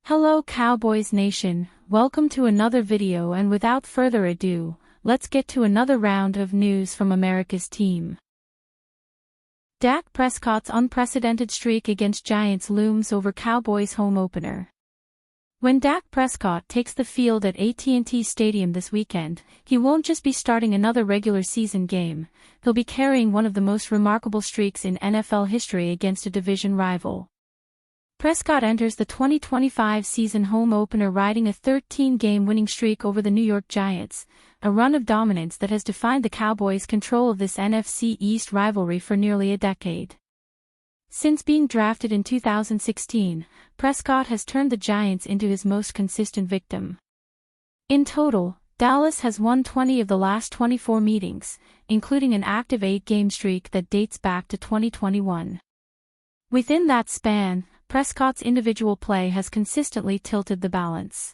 Hello Cowboys Nation, welcome to another video, and without further ado, let's get to another round of news from America's team. Dak Prescott's unprecedented streak against Giants looms over Cowboys home opener. When Dak Prescott takes the field at AT&T Stadium this weekend, he won't just be starting another regular season game, he'll be carrying one of the most remarkable streaks in NFL history against a division rival. Prescott enters the 2025 season home opener riding a 13-game winning streak over the New York Giants, a run of dominance that has defined the Cowboys' control of this NFC East rivalry for nearly a decade. Since being drafted in 2016, Prescott has turned the Giants into his most consistent victim. In total, Dallas has won 20 of the last 24 meetings, including an active 8-game streak that dates back to 2021. Within that span, Prescott's individual play has consistently tilted the balance.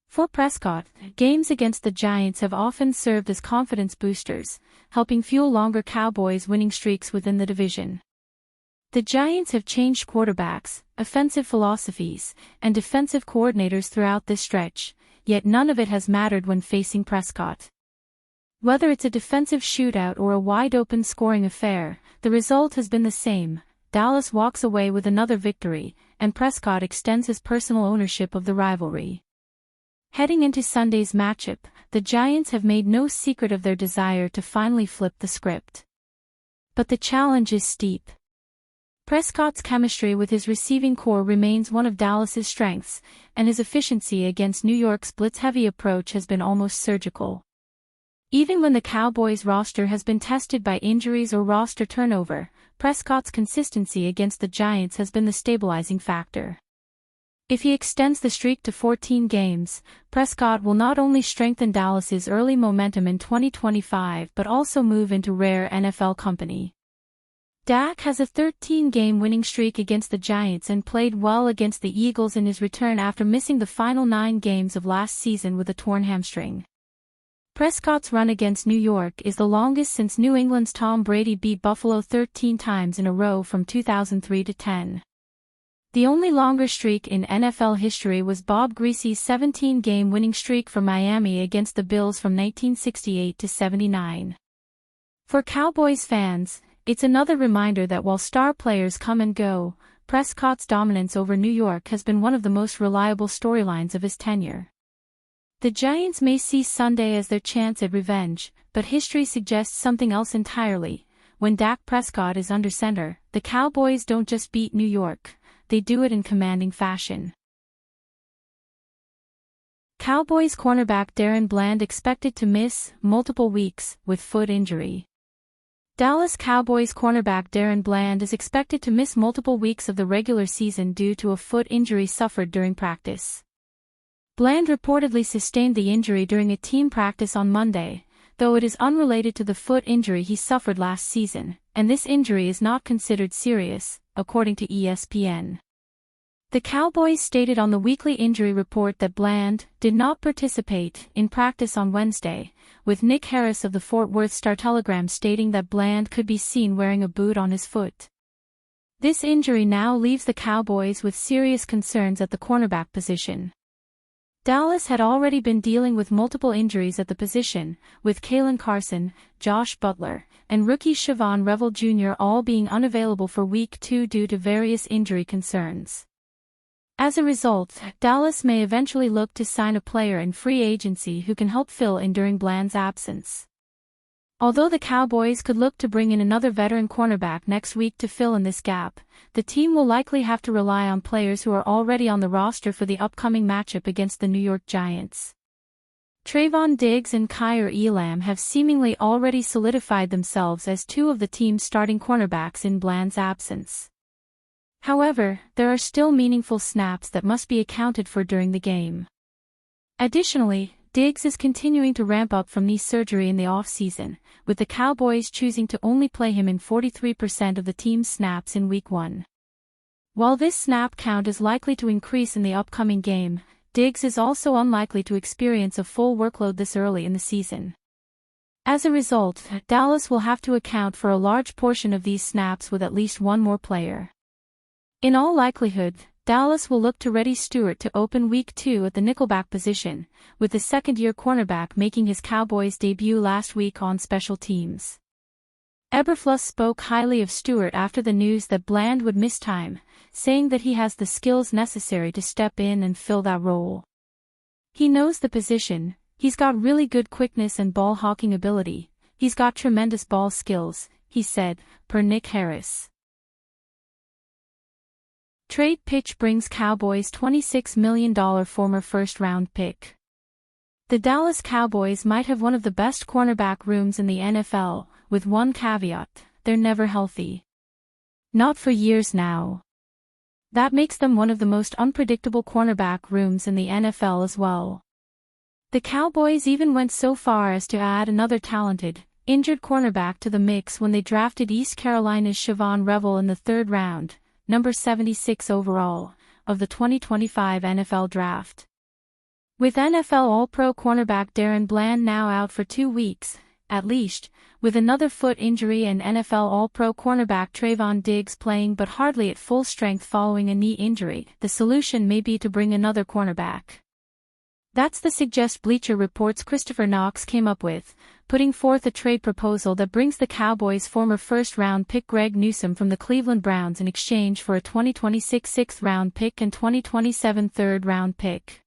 For Prescott, games against the Giants have often served as confidence boosters, helping fuel longer Cowboys winning streaks within the division. The Giants have changed quarterbacks, offensive philosophies, and defensive coordinators throughout this stretch, yet none of it has mattered when facing Prescott. Whether it's a defensive shootout or a wide-open scoring affair, the result has been the same. Dallas walks away with another victory, and Prescott extends his personal ownership of the rivalry. Heading into Sunday's matchup, the Giants have made no secret of their desire to finally flip the script. But the challenge is steep. Prescott's chemistry with his receiving core remains one of Dallas's strengths, and his efficiency against New York's blitz-heavy approach has been almost surgical. Even when the Cowboys' roster has been tested by injuries or roster turnover, Prescott's consistency against the Giants has been the stabilizing factor. If he extends the streak to 14 games, Prescott will not only strengthen Dallas's early momentum in 2025 but also move into rare NFL company. Dak has a 13-game winning streak against the Giants and played well against the Eagles in his return after missing the final 9 games of last season with a torn hamstring. Prescott's run against New York is the longest since New England's Tom Brady beat Buffalo 13 times in a row from 2003 to 10. The only longer streak in NFL history was Bob Griese's 17-game winning streak for Miami against the Bills from 1968 to 79. For Cowboys fans, it's another reminder that while star players come and go, Prescott's dominance over New York has been one of the most reliable storylines of his tenure. The Giants may see Sunday as their chance at revenge, but history suggests something else entirely. When Dak Prescott is under center, the Cowboys don't just beat New York, they do it in commanding fashion. Cowboys cornerback Darren Bland expected to miss multiple weeks with foot injury. Dallas Cowboys cornerback Darren Bland is expected to miss multiple weeks of the regular season due to a foot injury suffered during practice. Bland reportedly sustained the injury during a team practice on Monday, though it is unrelated to the foot injury he suffered last season, and this injury is not considered serious, according to ESPN. The Cowboys stated on the weekly injury report that Bland did not participate in practice on Wednesday, with Nick Harris of the Fort Worth Star-Telegram stating that Bland could be seen wearing a boot on his foot. This injury now leaves the Cowboys with serious concerns at the cornerback position. Dallas had already been dealing with multiple injuries at the position, with Kalen Carson, Josh Butler, and rookie Siobhan Revel Jr. all being unavailable for Week 2 due to various injury concerns. As a result, Dallas may eventually look to sign a player in free agency who can help fill in during Bland's absence. Although the Cowboys could look to bring in another veteran cornerback next week to fill in this gap, the team will likely have to rely on players who are already on the roster for the upcoming matchup against the New York Giants. Trayvon Diggs and Kaiir Elam have seemingly already solidified themselves as two of the team's starting cornerbacks in Bland's absence. However, there are still meaningful snaps that must be accounted for during the game. Additionally, Diggs is continuing to ramp up from knee surgery in the offseason, with the Cowboys choosing to only play him in 43% of the team's snaps in Week 1. While this snap count is likely to increase in the upcoming game, Diggs is also unlikely to experience a full workload this early in the season. As a result, Dallas will have to account for a large portion of these snaps with at least one more player. In all likelihood, Dallas will look to ready Stewart to open Week 2 at the nickelback position, with the second-year cornerback making his Cowboys debut last week on special teams. Eberflus spoke highly of Stewart after the news that Bland would miss time, saying that he has the skills necessary to step in and fill that role. He knows the position, he's got really good quickness and ball-hawking ability, he's got tremendous ball skills, he said, per Nick Harris. Trade pitch brings Cowboys $26 million former first-round pick. The Dallas Cowboys might have one of the best cornerback rooms in the NFL, with one caveat: they're never healthy. Not for years now. That makes them one of the most unpredictable cornerback rooms in the NFL as well. The Cowboys even went so far as to add another talented, injured cornerback to the mix when they drafted East Carolina's Siobhan Revel in the third round, number 76 overall, of the 2025 NFL Draft. With NFL All-Pro cornerback Darren Bland now out for 2 weeks, at least, with another foot injury, and NFL All-Pro cornerback Trayvon Diggs playing but hardly at full strength following a knee injury, the solution may be to bring another cornerback. That's the suggest Bleacher Report's Christopher Knox came up with, putting forth a trade proposal that brings the Cowboys' former first-round pick Greg Newsome from the Cleveland Browns in exchange for a 2026 sixth-round pick and 2027 third-round pick.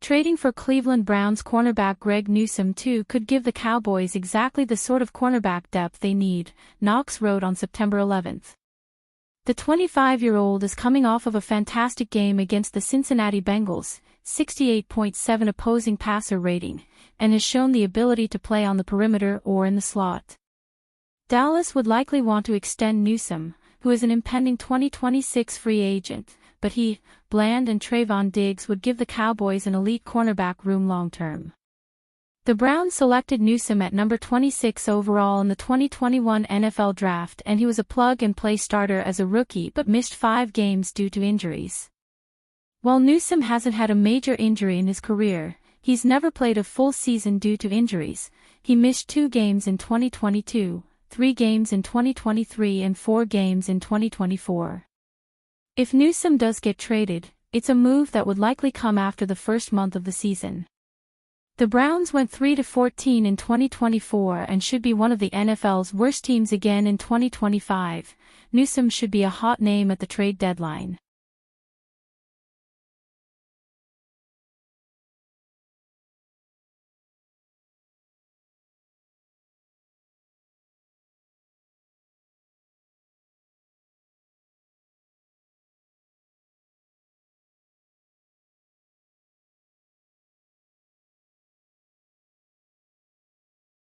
Trading for Cleveland Browns cornerback Greg Newsome too could give the Cowboys exactly the sort of cornerback depth they need, Knox wrote on September 11. The 25-year-old is coming off of a fantastic game against the Cincinnati Bengals, 68.7 opposing passer rating, and has shown the ability to play on the perimeter or in the slot. Dallas would likely want to extend Newsome, who is an impending 2026 free agent, but he, Bland and Trayvon Diggs would give the Cowboys an elite cornerback room long-term. The Browns selected Newsome at number 26 overall in the 2021 NFL Draft, and he was a plug-and-play starter as a rookie but missed 5 games due to injuries. While Newsome hasn't had a major injury in his career, he's never played a full season due to injuries. He missed 2 games in 2022, 3 games in 2023 and 4 games in 2024. If Newsome does get traded, it's a move that would likely come after the first month of the season. The Browns went 3-14 in 2024 and should be one of the NFL's worst teams again in 2025. Newsome should be a hot name at the trade deadline.